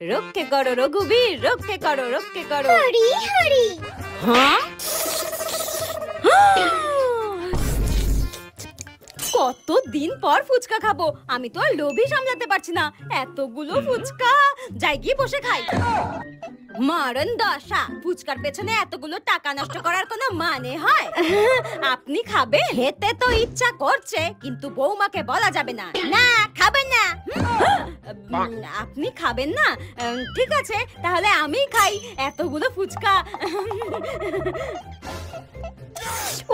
রক্ষে করো রঘুবীর, রক্ষে করো, রক্ষে করো। হরি হরি। হ্যাঁ, কতদিন পর ফুচকা খাবো। আমি তো আর লোভই সামলাতে পারছি না। এতগুলো ফুচকা, যাই গিয়ে বসে খাই। মারণ দশা, ফুচকার পেছনে এতগুলো টাকা নষ্ট করার কোনো মানে হয়? আপনি খাবেন? খেতে তো ইচ্ছা করছে, কিন্তু বৌমাকে বলা যাবে না। না, খাবেন না। আপনি খাবেন না? ঠিক আছে, তাহলে আমি খাই এতগুলো ফুচকা।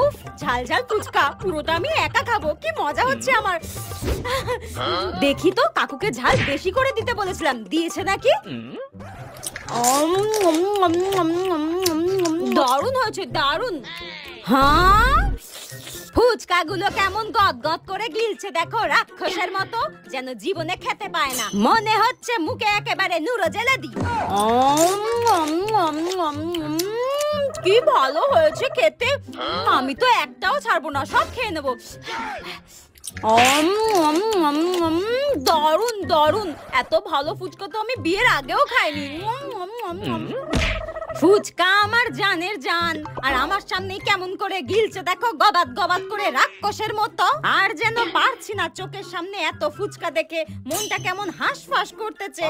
উফ, ঝাল ঝাল ফুচকা, পুরোটা আমি একা খাবো। কি মজা হচ্ছে আমার। দেখি তো, কাকুকে ঝাল বেশি করে দিতে বলেছিলাম, দিয়েছে নাকি? দারুণ হয়েছে, দারুণ। হ্যাঁ, ফুচকাগুলো কেমন গদগদ করে গিলছে দেখো, রাক্ষসের মতো, যেন জীবনে খেতে পায় না। মনে হচ্ছে মুখে একেবারে নুরো জেলে দি। কি ভালো হয়েছে খেতে। আমি তো একটাও ছাড়বো না, সব খেয়ে নেবো। দারুণ দারুণ, এত ভালো ফুচকা তো আমি বিয়ের আগেও খাইনি। ফুচকা আমার জানের জান, আর আমার সামনে কেমন করে গিলছে দেখো, গবাদ গবাদ করে, রাক্ষসের মতো। আর যেন পারছি না, চোখের সামনে এত ফুচকা দেখে মনটা কেমন হাঁসফাঁস করতেছে।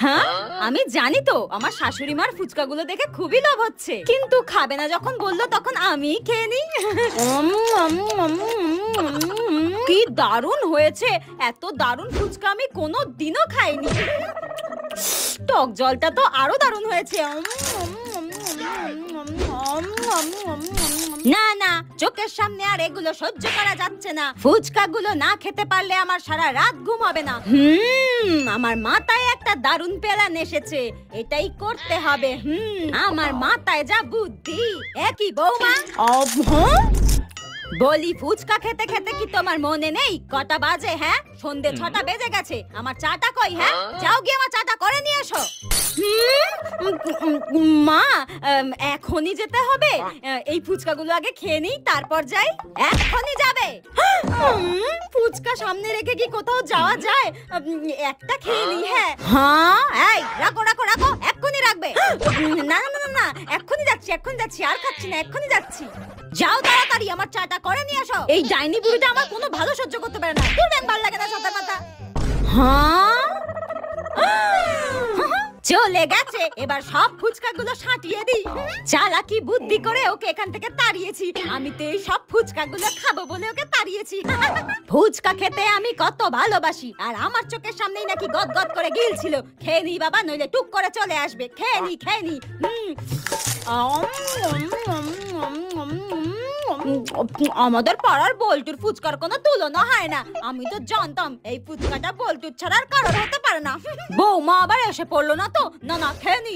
হ্যাঁ, আমি জানি তো আমার শাশুড়ি মার ফুচকাগুলো দেখে খুবই লোভ হচ্ছে, কিন্তু খাবে না যখন বললো তখন আমি খেয়ে নিই। কি দারুণ হয়েছে, এত দারুণ ফুচকা আমি কোনো দিনও খাইনি। টক জলটা তো আরো দারুণ হয়েছে। না না, চোখের সামনে আর এগুলো সহ্য করা যাচ্ছে না। ফুচকাগুলো না খেতে পারলে আমার সারা রাত ঘুম হবে না। আমার মাথায় একটা দারুণ প্ল্যান এসেছে, এটাই করতে হবে। আমার মাথায় যা বুদ্ধি। একই বৌমা, বলি ফুচকা খেতে খেতে কি তোমার মনে নেই কটা বাজে? হ্যাঁ, সন্ধে 6টা বেজে গেছে। আমার চাটা কই? হ্যাঁ, যাও গিয়ে আমার চাটা করে নিয়ে এসো। মা, এখনই যেতে হবে? এই ফুচকাগুলো আগে খেয়ে নিই, তারপর যাই। এখনই যাবে? ফুচকা সামনে রেখে কি কোথাও যাওয়া যায়? একটা খেয়ে নিই। হ্যাঁ হ্যাঁ, এই রাখো রাখো রাখো, এক্ষুনি রাখবে। না না না না, এক্ষুনি যাচ্ছি, এক্ষুনি যাচ্ছি, আর খাচ্ছি না, এক্ষুনি যাচ্ছি। যাও তাড়াতাড়ি, আমার চাটা করে নিয়ে এসো। এই ডাইনি বুড়িটা আমার কোনো ভালো সহ্য করতে পারে না। তোর ভালো লাগে না সাদা মাথা। হ্যাঁ, চলে গেছে। এবার সব ফুচকাগুলো সাঁটিয়ে দিই। চালাকি বুদ্ধি করে ওকে এখান থেকে তাড়িয়েছি। আমি তো এই সব ফুচকাগুলো খাবো বলে ওকে তাড়িয়েছি। ফুচকা খেতে আমি কত ভালোবাসি, আর আমার চোখের সামনেই নাকি গদগদ করে গিলছিল। খেয়ে নি বাবা, নইলে টুক করে চলে আসবে। খেয়ে নি, খেয়ে নি। আমাদের পাড়ার বল্টুর ফুচকার কোনো তুলনা হয় না। আমি তো জানতাম এই ফুচকাটা বল্টুর ছাড়া আর কারোর হতে পারে না। বৌমা আবার এসে পড়লো না তো? না না, খেয়ে নি।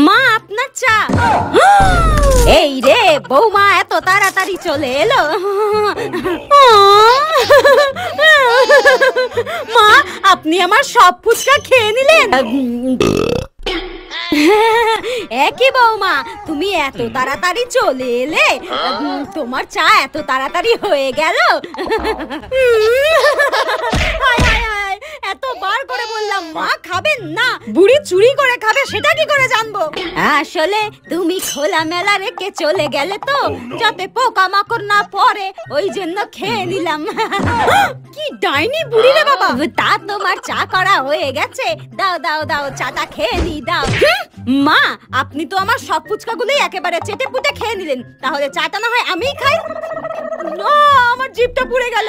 মা, আপনার চা। এই রে, বৌমা এত তাড়াতাড়ি চলে এলো। মা, আপনি আমার সব ফুচকা খেয়ে নিলেন? একই বৌমা, তুমি এত তাড়াতাড়ি চলে এলে, তোমার চা এত তাড়াতাড়ি হয়ে গেল। এতবার করে বললাম মা খাবেন না, বুড়ি চুরি করে খাবে সেটা কি করে জানবো? আসলে তুমি খোলা মেলা রেখে চলে গেলে তো, যাতে পোকা মাকড় না পড়ে, ওই জন্য খেয়ে নিলাম। কি ডাইনি বুড়ি রে বাবা। তা তোমার চা করা হয়ে গেছে, দাও দাও দাও, চাটা খেয়ে নি, দাও। মা, আপনি তো আমার সব ফুচকাগুলোই একেবারে চেটে পুটে খেয়ে নিলেন, তাহলে চাটা না হয় আমিই খাই। না, আমার জিভটা পুড়ে গেল।